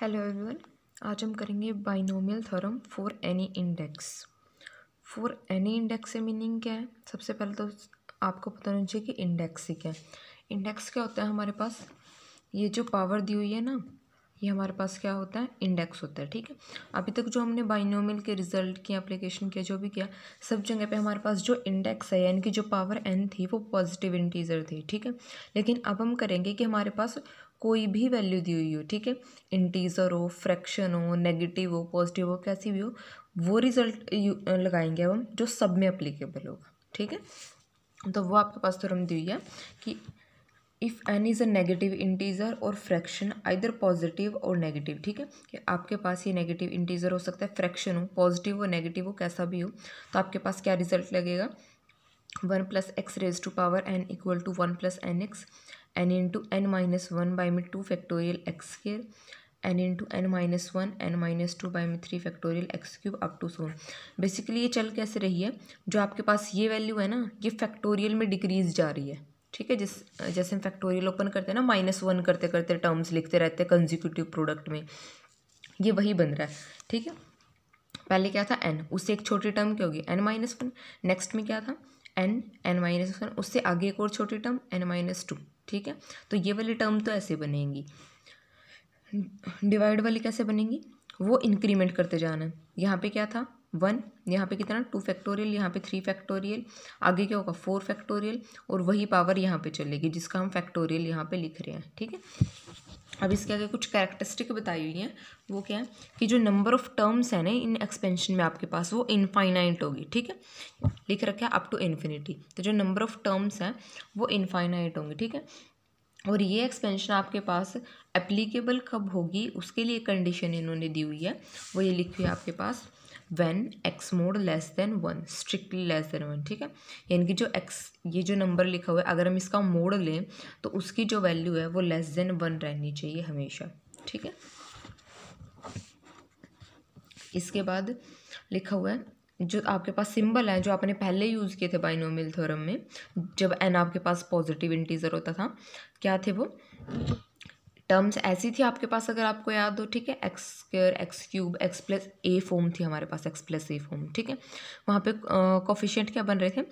Hello everyone, आज हम करेंगे binomial theorem for any index. For any index से मीनिंग क्या है? सबसे पहले तो आपको पता होना चाहिए कि इंडेक्स ही क्या है। इंडेक्स क्या होता है? हमारे पास ये जो पावर दी हुई है ना, ये हमारे पास क्या होता है? इंडेक्स होता है। ठीक है, अभी तक जो हमने बाइनोमियल के रिजल्ट की एप्लीकेशन किया, जो भी किया, सब जगह पे हमारे पास जो इंडेक्स है यानी कि जो पावर n थी वो पॉजिटिव इंटीजर थी। ठीक है, लेकिन अब हम करेंगे कि हमारे पास कोई भी वैल्यू दी हुई हो, ठीक है, इंटीजर हो, फ्रैक्शन हो, नेगेटिव हो, पॉजिटिव हो, कैसी भी हो, वो रिजल्ट लगाएंगे अब हम जो सब में अप्लीकेबल होगा। ठीक है, तो वो आपके पास थ्योरम दी हुई है कि if n is a negative integer और फ्रैक्शन आइदर पॉजिटिव और नेगेटिव। ठीक है, कि आपके पास ये नेगेटिव इंटीजर हो सकता है, फ्रैक्शन हो, पॉजिटिव हो, नेगेटिव हो, कैसा भी हो, तो आपके पास क्या रिजल्ट लगेगा? 1 + x raise to power n equal to 1 + nx n into n minus 1 by में 2 factorial x square n into n minus 1 n minus 2 by में 3 factorial x cube up to so on. Basically ये चल कैसे रही है? जो आपके पास ये वैल्यू है ना, ये फैक्टोरियल में डिक्रीज जा रही है। ठीक है, जैसे हम फैक्टोरियल ओपन करते हैं ना, -1 करते करते टर्म्स लिखते रहते हैं कंजिक्यूटिव प्रोडक्ट में, ये वही बन रहा है। ठीक है, पहले क्या था n, उससे एक छोटी टर्म क्या होगी n-1, नेक्स्ट में क्या था n-1, उससे आगे एक और छोटी टर्म n-2। ठीक है, तो ये वाली टर्म तो ऐसे बनेंगी। डिवाइड वाली कैसे बनेंगी? वो इंक्रीमेंट करते जाना है। यहाँ पे क्या था 1, यहाँ पे कितना 2 फैक्टोरियल, यहाँ पे 3 फैक्टोरियल, आगे क्या होगा 4 फैक्टोरियल, और वही पावर यहाँ पे चलेगी जिसका हम फैक्टोरियल यहाँ पे लिख रहे हैं। ठीक है, अब इसके आगे कुछ कैरेक्टरिस्टिक बताई हुई हैं। वो क्या है कि जो नंबर ऑफ टर्म्स है ना इन एक्सपेंशन में आपके पास, वो इनफाइनाइट होगी। ठीक है, लिख रखा है अप टू इन्फिनिटी, तो जो नंबर ऑफ टर्म्स हैं वो इनफाइनाइट होंगी। ठीक है, और ये एक्सपेंशन आपके पास एप्लीकेबल कब होगी, उसके लिए कंडीशन इन्होंने दी हुई है। वो ये लिखी है आपके पास when x mod less than 1, strictly less than 1। ठीक है, यानी कि जो x, ये जो नंबर लिखा हुआ है, अगर हम इसका मोड लें तो उसकी जो वैल्यू है वो लेस देन 1 रहनी चाहिए हमेशा। ठीक है, इसके बाद लिखा हुआ है जो आपके पास सिंबल है, जो आपने पहले यूज़ किए थे बाइनोमियल थ्योरम में, जब n आपके पास पॉजिटिव इंटीजर होता था, क्या थे वो टर्म्स? ऐसी थी आपके पास, अगर आपको याद हो। ठीक है, x square, x cube, x plus a form थी हमारे पास, एक्स प्लस ए फॉर्म। ठीक है, वहाँ पे कोफिशिएंट क्या बन रहे थे?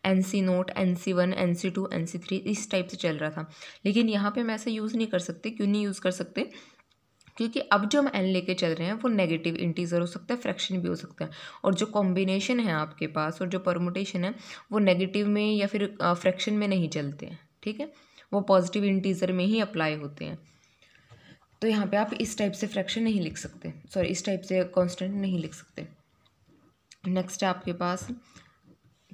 NC0, NC1, NC2, NC3, इस टाइप से चल रहा था। लेकिन यहाँ पे हम ऐसे यूज़ नहीं कर सकते। क्यों नहीं यूज़ कर सकते? क्योंकि अब जो हम n लेके चल रहे हैं वो नेगेटिव इंटीजर हो सकता है, फ्रैक्शन भी हो सकता है, और जो कॉम्बिनेशन है आपके पास और जो परमुटेशन है वो नेगेटिव में या फिर फ्रैक्शन में नहीं चलते हैं। ठीक है, वो पॉजिटिव इंटीजर में ही अप्लाई होते हैं। तो यहाँ पे आप इस टाइप से फ्रैक्शन नहीं लिख सकते, सॉरी इस टाइप से कांस्टेंट नहीं लिख सकते। नेक्स्ट है आपके पास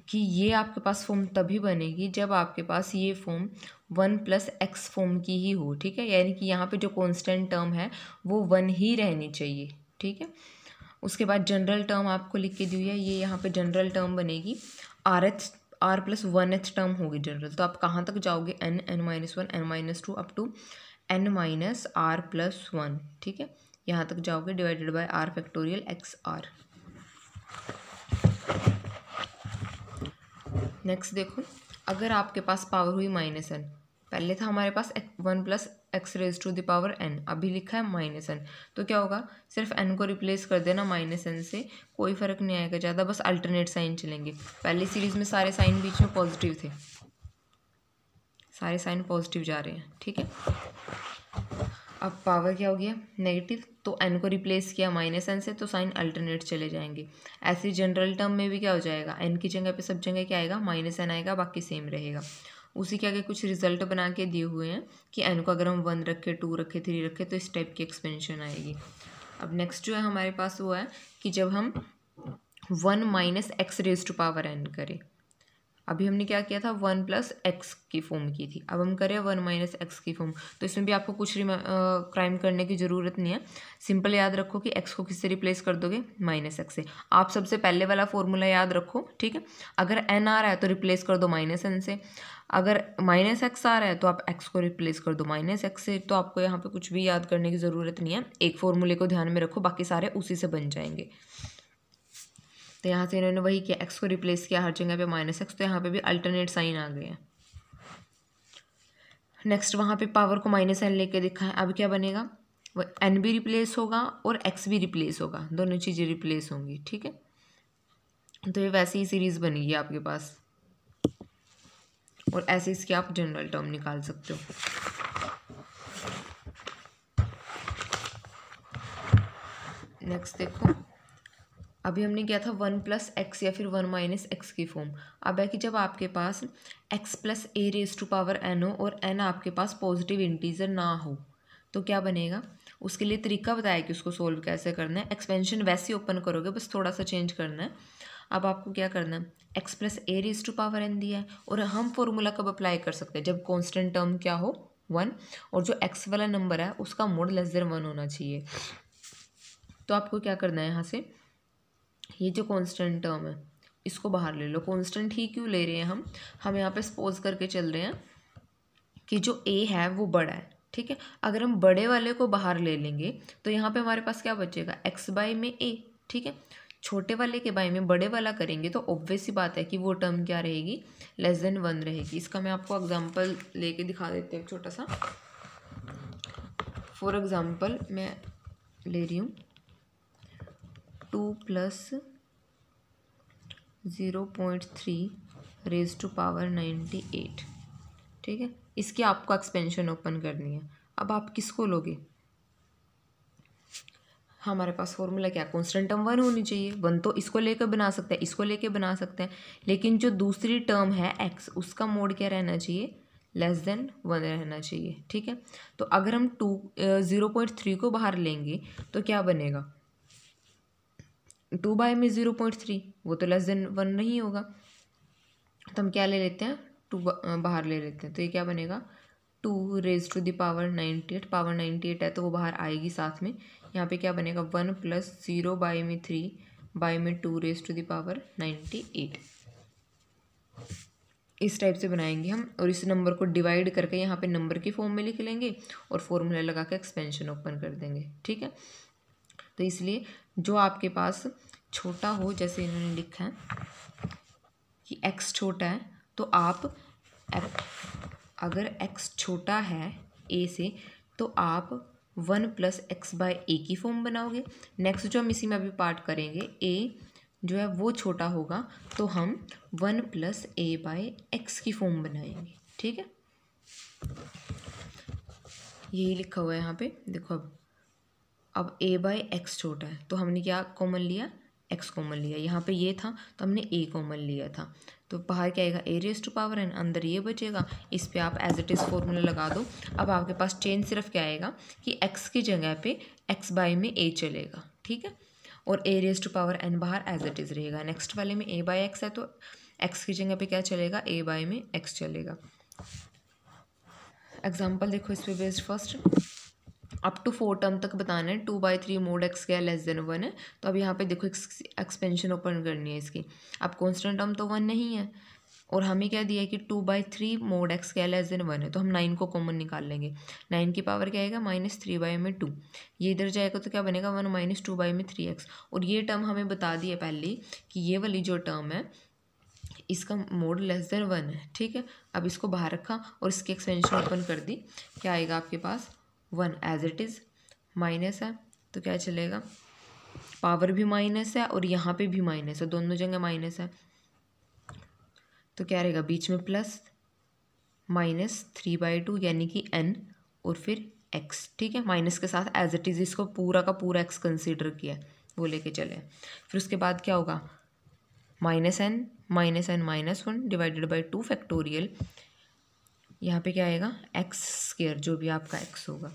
कि ये आपके पास फॉर्म तभी बनेगी जब आपके पास ये फॉर्म 1 + x फॉर्म की ही हो। ठीक है, यानी कि यहाँ पे जो कांस्टेंट टर्म है वो 1 ही रहनी चाहिए। ठीक है, उसके बाद जनरल टर्म आपको लिख के दी हुई है, ये यहाँ पे जनरल टर्म बनेगी r+1th टर्म होगी जनरल। तो आप कहाँ तक जाओगे? n-1, n-2 up to n-r+1। ठीक है, यहाँ तक जाओगे, divided by r factorial XR। Next देखो, अगर आपके पास पावर हुई -n, पहले था हमारे पास 1 + x raise to the power n, अभी लिखा है -n, तो क्या होगा? सिर्फ n को रिप्लेस कर देना -n से, कोई फ़र्क नहीं आएगा ज़्यादा, बस अल्टरनेट साइन चलेंगे। पहली सीरीज़ में सारे साइन बीच में पॉजिटिव थे, सारे साइन पॉजिटिव जा रहे हैं। ठीक है, अब पावर क्या हो गया? नेगेटिव, तो n को रिप्लेस किया -n से, तो साइन अल्टरनेट चले जाएंगे। ऐसे जनरल टर्म में भी क्या हो जाएगा? n की जगह पे सब जगह क्या आएगा? -n आएगा, बाकी सेम रहेगा। उसी के आगे कुछ रिजल्ट बना के दिए हुए हैं कि n को अगर हम 1 रखे, 2 रखे, 3 रखे तो इस टाइप की एक्सपेंशन आएगी। अब नेक्स्ट जो है हमारे पास वो है कि जब हम 1 - x raise to power n करें, अभी हमने क्या किया था? 1 + x की फॉर्म की थी, अब हम करें 1 - x की फॉर्म। तो इसमें भी आपको कुछ क्राइम करने की ज़रूरत नहीं है, सिंपल याद रखो कि x को किससे रिप्लेस कर दोगे? -x से। आप सबसे पहले वाला फॉर्मूला याद रखो। ठीक है, अगर n आ रहा है तो रिप्लेस कर दो -n से, अगर -x आ रहा है तो आप x को रिप्लेस कर दो -x से। तो आपको यहाँ पे कुछ भी याद करने की ज़रूरत नहीं है, एक फॉर्मूले को ध्यान में रखो, बाकी सारे उसी से बन जाएंगे। तो यहाँ से इन्होंने वही किया, x को रिप्लेस किया हर जगह पे -x, तो यहाँ पे भी अल्टरनेट साइन आ गए हैं। नेक्स्ट वहाँ पे पावर को -n लेके दिखा है, अब क्या बनेगा? एन भी रिप्लेस होगा और एक्स भी रिप्लेस होगा, दोनों चीज़ें रिप्लेस होंगी, ठीक है। तो ये वैसे ही सीरीज़ बनेगी आपके पास, और ऐसे इसके आप जनरल टर्म निकाल सकते हो। नेक्स्ट देखो, अभी हमने किया था 1 प्लस एक्स या फिर 1 माइनस एक्स की फॉर्म। अब है कि जब आपके पास x plus a raise to power n हो और एन आपके पास पॉजिटिव इंटीजर ना हो तो क्या बनेगा। उसके लिए तरीका बताया कि उसको सोल्व कैसे करना है। एक्सपेंशन वैसे ही ओपन करोगे, बस थोड़ा सा चेंज करना है। अब आपको क्या करना है, x plus a raise to power n दिया है, और हम फॉर्मूला कब अप्लाई कर सकते हैं, जब कॉन्स्टेंट टर्म क्या हो 1, और जो x वाला नंबर है उसका मोड लेस देन 1 होना चाहिए। तो आपको क्या करना है, यहाँ से ये जो कांस्टेंट टर्म है इसको बाहर ले लो। कांस्टेंट ही क्यों ले रहे हैं हम यहाँ पे सपोज करके चल रहे हैं कि जो a है वो बड़ा है, ठीक है। अगर हम बड़े वाले को बाहर ले लेंगे तो यहाँ पे हमारे पास क्या बचेगा, x बाय में a, ठीक है। छोटे वाले के बाय में बड़े वाला करेंगे तो ऑब्वियस सी बात है कि वो टर्म क्या रहेगी, लेस देन 1 रहेगी। इसका मैं आपको एग्जाम्पल लेके दिखा देती हूँ छोटा सा। फॉर एग्जाम्पल मैं ले रही हूँ 2 प्लस 0.3 रेज टू पावर 98, ठीक है। इसकी आपको एक्सपेंशन ओपन करनी है। अब आप किसको लोगे, हमारे पास फॉर्मूला क्या है, कांस्टेंट टर्म 1 होनी चाहिए। 1 तो इसको लेकर बना सकते हैं, इसको लेकर बना सकते हैं, लेकिन जो दूसरी टर्म है x उसका मोड क्या रहना चाहिए, लेस देन 1 रहना चाहिए, ठीक है। तो अगर हम 0.3 को बाहर लेंगे तो क्या बनेगा, 2 बाय में 0.3, वो तो लेस देन 1 नहीं होगा। तो हम क्या ले लेते हैं, 2 बाहर ले लेते हैं। तो ये क्या बनेगा, 2 raise to the power 98, power 98 है तो वो बाहर आएगी साथ में। यहाँ पे क्या बनेगा, 1 प्लस 0 बाय में 3 बाय में 2 रेज टू द पावर 98। इस टाइप से बनाएंगे हम, और इस नंबर को डिवाइड करके यहाँ पे नंबर की फॉर्म में लिख लेंगे और फॉर्मूला लगा के एक्सपेंशन ओपन कर देंगे, ठीक है। तो इसलिए जो आपके पास छोटा हो, जैसे इन्होंने लिखा है कि x छोटा है, तो आप अगर x छोटा है a से तो आप 1 प्लस एक्स बाय ए की फॉर्म बनाओगे। नेक्स्ट जो हम इसी में अभी पार्ट करेंगे, a जो है वो छोटा होगा तो हम 1 प्लस ए बाय एक्स की फॉर्म बनाएंगे, ठीक है। यही लिखा हुआ है यहाँ पे, देखो। अब a बाय एक्स छोटा है तो हमने क्या कॉमन लिया, x कॉमन लिया। यहाँ पे ये था तो हमने a कॉमन लिया था, तो बाहर क्या आएगा, a raise to power n, अंदर ये बचेगा। इस पे आप एज इट इज़ फॉर्मूला लगा दो। अब आपके पास चेंज सिर्फ क्या आएगा कि x की जगह पे x बाय में a चलेगा, ठीक है, और a raise to power n बाहर एज इट इज़ रहेगा। नेक्स्ट वाले में a बाय एक्स है तो x की जगह पे क्या चलेगा, a बाय में x चलेगा। एग्जाम्पल देखो इस पे based first, up to 4 term तक बताना है। 2/3 मोड एक्स क्या लेस देन 1 है, तो अब यहाँ पे देखो एक्सपेंशन ओपन करनी है इसकी। अब कॉन्स्टेंट टर्म तो 1 नहीं है, और हमें क्या दिया है कि 2/3 मोड एक्स क्या लेस देन 1 है, तो हम 9 को कॉमन निकाल लेंगे। 9 की पावर क्या आएगा, -3 बाय में 2, ये इधर जाएगा तो क्या बनेगा 1 माइनस 2 बाय में 3x। और ये टर्म हमें बता दी है पहले कि ये वाली जो टर्म है इसका मोड लेस देन 1 है, ठीक है। अब इसको बाहर रखा और इसकी एक्सपेंशन ओपन कर दी, क्या आएगा आपके पास 1 एज इट इज़, माइनस है तो क्या चलेगा, पावर भी माइनस है और यहाँ पे भी माइनस है, दोनों जगह माइनस है, तो क्या रहेगा बीच में प्लस, -3/2 यानी कि n और फिर x, ठीक है। माइनस के साथ एज इट इज़ इसको पूरा का पूरा x कंसीडर किया, वो लेके चले। फिर उसके बाद क्या होगा, -n -1 डिवाइडेड बाई 2 फैक्टोरियल, यहाँ पे क्या आएगा x², जो भी आपका x होगा,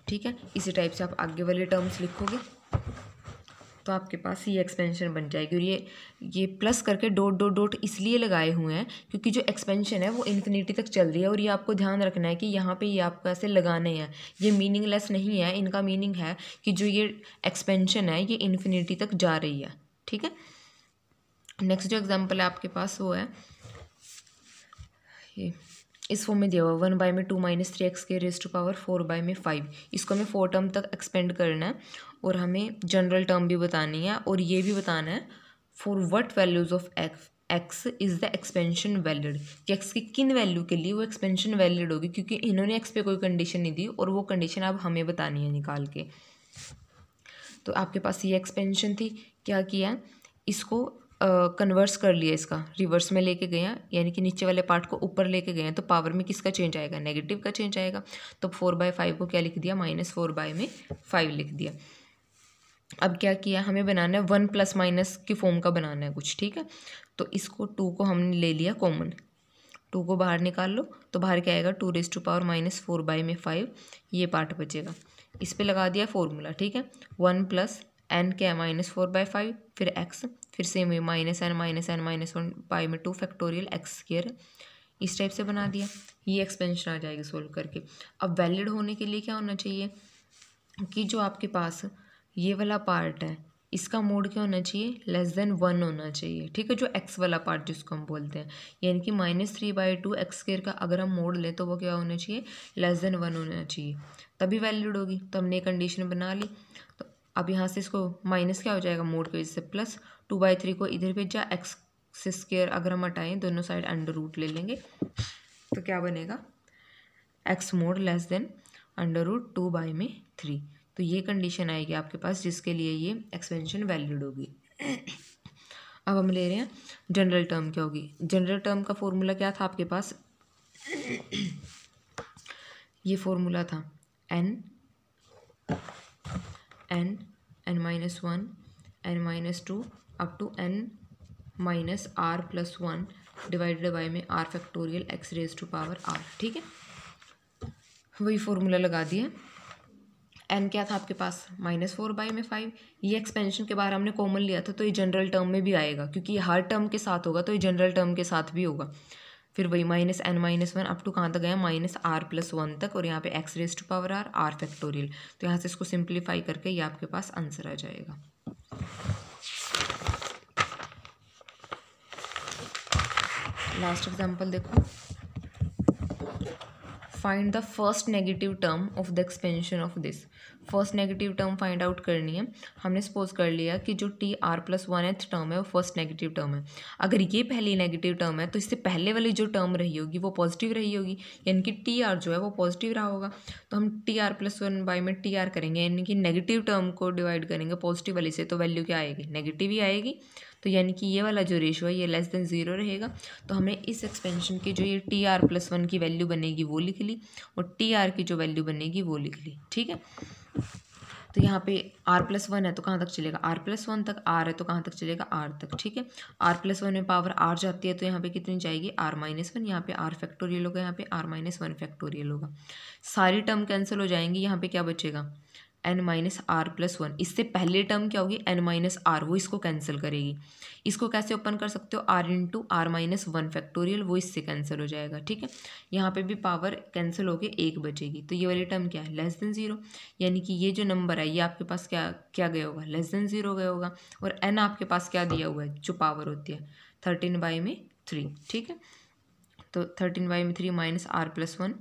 ठीक है। इसी टाइप से आप आगे वाले टर्म्स लिखोगे तो आपके पास ये एक्सपेंशन बन जाएगी। और ये प्लस करके डॉट डॉट डॉट इसलिए लगाए हुए हैं क्योंकि जो एक्सपेंशन है वो इन्फिनिटी तक चल रही है, और ये आपको ध्यान रखना है कि यहाँ पे ये आपको ऐसे लगाने हैं, ये मीनिंगलेस नहीं है। इनका मीनिंग है कि जो ये एक्सपेंशन है ये इन्फिनिटी तक जा रही है, ठीक है। नेक्स्ट जो एग्जाम्पल है आपके पास वो है ये इस फॉर्म में दिया हुआ 1 बाय में 2 माइनस 3x के रेज टू पावर 4 बाय में 5। इसको हमें 4 टर्म तक एक्सपेंड करना है, और हमें जनरल टर्म भी बतानी है, और ये भी बताना है for what values of x is the expansion valid, कि एक्स की किन वैल्यू के लिए वो एक्सपेंशन वैलिड होगी, क्योंकि इन्होंने एक्स पे कोई कंडीशन नहीं दी और वो कंडीशन अब हमें बतानी है निकाल के। तो आपके पास ये एक्सपेंशन थी, क्या किया, इसको कन्वर्स कर लिया, इसका रिवर्स में लेके गए हैं, यानी कि नीचे वाले पार्ट को ऊपर लेके गए हैं, तो पावर में किसका चेंज आएगा, नेगेटिव का चेंज आएगा। तो 4/5 को क्या लिख दिया, -4/5 लिख दिया। अब क्या किया, हमें बनाना है 1 प्लस माइनस की फॉर्म का बनाना है कुछ, ठीक है। तो इसको 2 को हमने ले लिया कॉमन, 2 को बाहर निकाल लो, तो बाहर क्या आएगा, 2 -4/5, ये पार्ट बचेगा। इस पे लगा दिया फॉर्मूला, ठीक है। 1 प्लस n क्या है, -4/5, फिर x, फिर सेम -n -1/2 फैक्टोरियल x², इस टाइप से बना दिया। ये एक्सपेंशन आ जाएगी सोल्व करके। अब वैलिड होने के लिए क्या होना चाहिए कि जो आपके पास ये वाला पार्ट है, इसका मोड क्या होना चाहिए, <1 होना चाहिए, ठीक है। जो x वाला पार्ट जिसको हम बोलते हैं, यानी कि -3/2 x² का अगर हम मोड लें तो वो क्या होना चाहिए, <1 होना चाहिए, तभी वैलिड होगी। तो हमने ये कंडीशन बना ली। तो अब यहाँ से इसको माइनस क्या हो जाएगा, मोड के वजह से प्लस, 2/3 को इधर भेजा, x² अगर हम हटाएं दोनों साइड अंडर रूट ले लेंगे, तो क्या बनेगा, x मोड <2/3। तो ये कंडीशन आएगी आपके पास जिसके लिए ये एक्सपेंशन वैलिड होगी। अब हम ले रहे हैं जनरल टर्म क्या होगी। जनरल टर्म का फॉर्मूला क्या था आपके पास, ये फॉर्मूला था n -1 n-2 up to n -r+1 divided by में r फैक्टोरियल x⁻r, ठीक है। वही फॉर्मूला लगा दिए। n क्या था आपके पास, -4/5, ये एक्सपेंशन के बाहर हमने कॉमन लिया था, तो ये जनरल टर्म में भी आएगा, क्योंकि ये हर टर्म के साथ होगा तो ये जनरल टर्म के साथ भी होगा। फिर वही -n-1 अप टू कहाँ तक गया, -r+1 तक, और यहाँ पे x⁻r r फैक्टोरियल। तो यहाँ से इसको सिंप्लीफाई करके ये आपके पास आंसर आ जाएगा। लास्ट एग्जाम्पल देखो, find the first negative term of the expansion of this. First negative term find out करनी है। हमने सपोज कर लिया कि जो TR+1th टर्म है वो फर्स्ट नेगेटिव टर्म है। अगर ये पहली नेगेटिव टर्म है तो इससे पहले वाली जो टर्म रही होगी वो पॉजिटिव रही होगी, यानी कि TR जो है वो पॉजिटिव रहा होगा। तो हम TR+1 में TR करेंगे, यानी कि नेगेटिव टर्म को डिवाइड करेंगे पॉजिटिव वाली से, तो वैल्यू क्या आएगी, नेगेटिव ही आएगी। तो यानी कि ये वाला जो रेशो है ये <0 रहेगा। तो हमने इस एक्सपेंशन की जो ये TR+1 की वैल्यू बनेगी वो लिख ली, और TR की जो वैल्यू बनेगी वो लिख ली, ठीक है। तो यहाँ पे R+1 है तो कहाँ तक चलेगा, R+1 तक, R है तो कहाँ तक चलेगा, R तक, ठीक है। R+1 में पावर R जाती है तो यहाँ पे कितनी जाएगी, R-1, यहाँ पे R फैक्टोरियल होगा, यहाँ पे R-1 फैक्टोरियल होगा। सारी टर्म कैंसिल हो जाएंगी, यहाँ पे क्या बचेगा, n-r+1। इससे पहले टर्म क्या होगी, n-r, वो इसको कैंसिल करेगी। इसको कैसे ओपन कर सकते हो, r×r-1 फैक्टोरियल, वो इससे कैंसिल हो जाएगा, ठीक है। यहाँ पे भी पावर कैंसिल होके 1 बचेगी। तो ये वाली टर्म क्या है, <0, यानी कि ये जो नंबर है ये आपके पास क्या क्या गया होगा, <0 गया होगा। और n आपके पास क्या दिया हुआ है, जो पावर होती है 13/3, ठीक है। तो 13/3 -r+1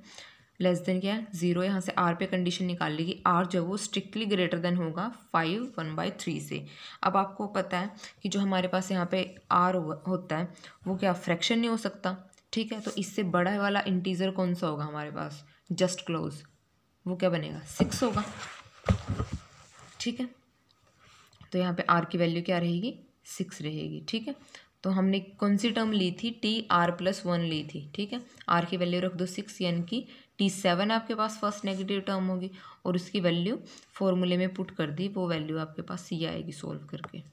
लेस देन क्या है, 0। यहाँ से r पे कंडीशन निकाल ली कि r जो वो स्ट्रिक्टली ग्रेटर देन होगा 5 1/3 से। अब आपको पता है कि जो हमारे पास यहाँ पे r होता है वो क्या फ्रैक्शन नहीं हो सकता, ठीक है। तो इससे बड़ा वाला इंटीजर कौन सा होगा हमारे पास, जस्ट क्लोज, वो क्या बनेगा, 6 होगा, ठीक है। तो यहाँ पे r की वैल्यू क्या रहेगी, 6 रहेगी, ठीक है। तो हमने कौन सी टर्म ली थी, TR+1 ली थी, ठीक है। r की वैल्यू रख दो 6, यानी कि T7 आपके पास फर्स्ट नेगेटिव टर्म होगी, और उसकी वैल्यू फॉर्मूले में पुट कर दी, वो वैल्यू आपके पास ये आएगी सोल्व करके।